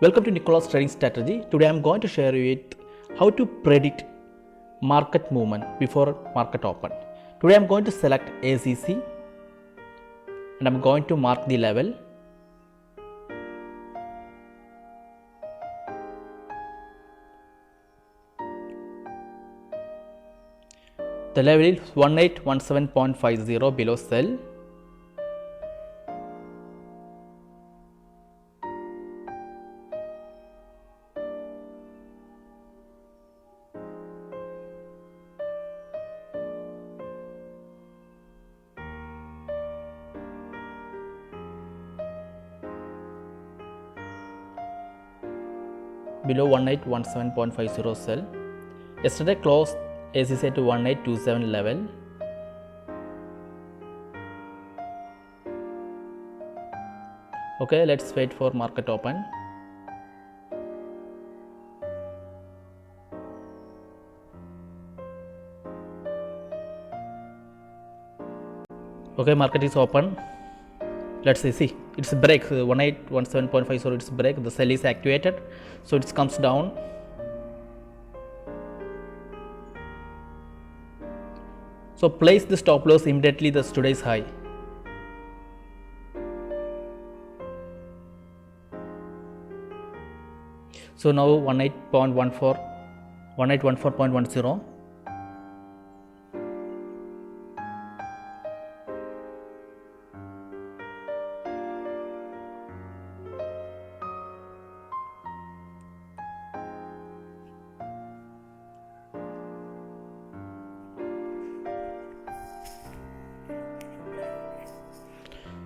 Welcome to Nicholas Trading Strategy. Today I am going to share with how to predict market movement before market open. Today I am going to select ACC and I am going to mark the level. The level is 1817.50 below sell. Below 1817.50 sell. Yesterday closed ACC at 1827 level. Okay, let's wait for market open. Okay, market is open. Let's see, it's break 1817.50, it's break, the sell is activated, so it comes down. So place the stop loss immediately the today's high. So now 1814.10.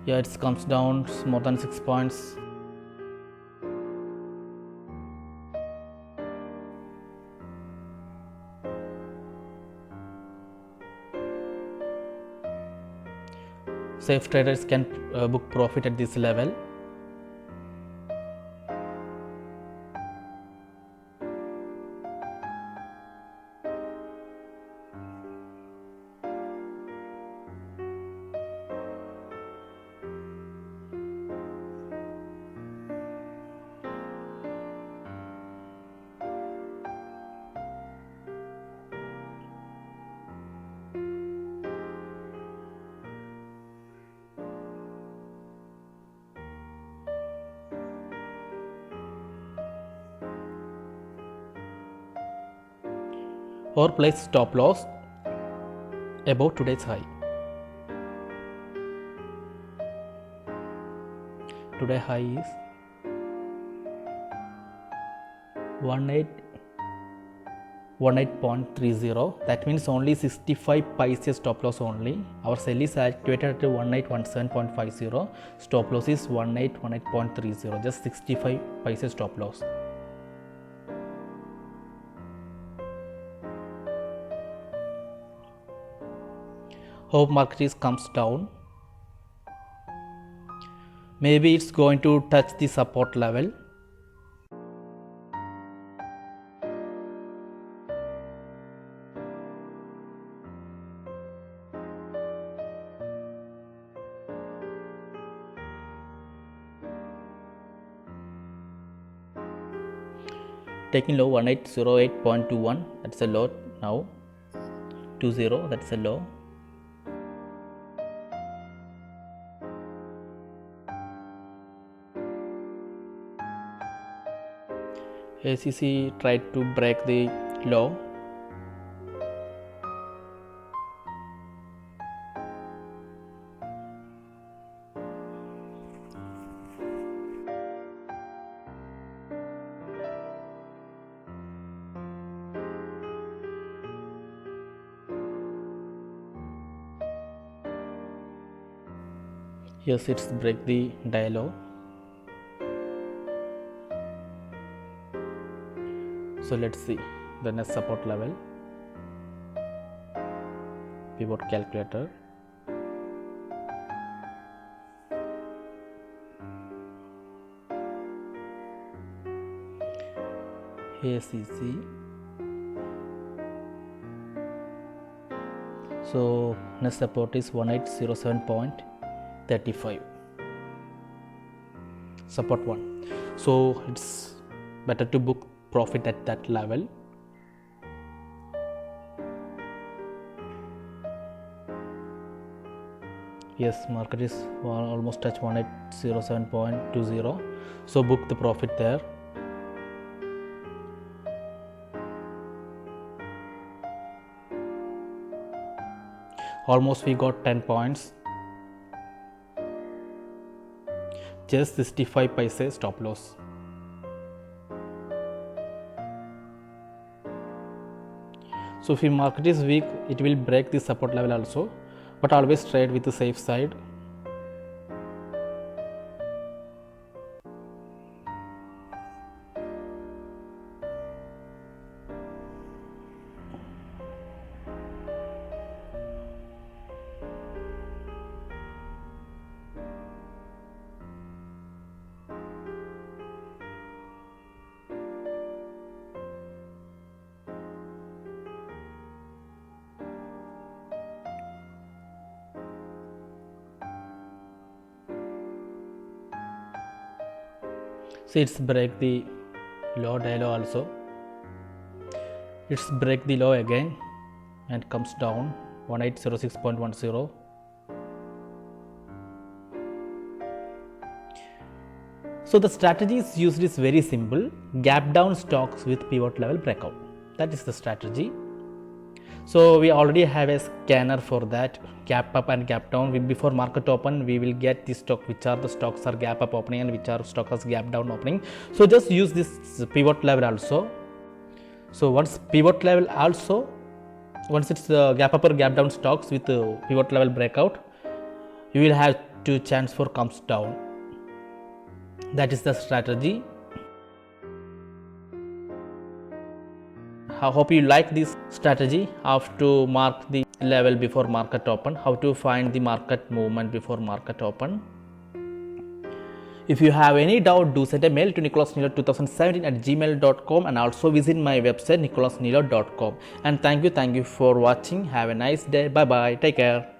Yeah, it comes down more than 6 points. Safe traders can book profit at this level. Or place stop loss above today's high. Today high is 18.30. That means only 65 paise stop loss only. Our sell is activated at 1817.50. Stop loss is 18.30. Just 65 paise stop loss. Hope market comes down. Maybe it's going to touch the support level. Taking low 1808.21, that's a low now. 20, that's a low. ACC tried to break the low. Yes, it's break the dialogue. So let's see the next support level. Pivot calculator. ACC. So next support is 1807.35. Support 1. so it's better to book profit at that level. Yes, market is almost touch 1807.20, so book the profit there. Almost we got 10 points. Just 65 paise stop loss. So if the market is weak, it will break the support level also, but always trade with the safe side. See, it's break the low day low also. It's break the low again and comes down 1806.10. So the strategies used is very simple. Gap down stocks with pivot level breakout. That is the strategy. So we already have a scanner for that. Gap up and gap down. Before market open, we will get the stock, which are the stocks are gap up opening and which are stocks gap down opening. So just use this pivot level also. So once pivot level also, once it's gap up or gap down stocks with pivot level breakout, you will have two chance for comes down. That is the strategy. I hope you like this strategy, how to mark the level before market open, how to find the market movement before market open. If you have any doubt, do send a mail to nicholasnilo2017@gmail.com and also visit my website nicholasnilo.com. And thank you for watching. Have a nice day. Bye bye. Take care.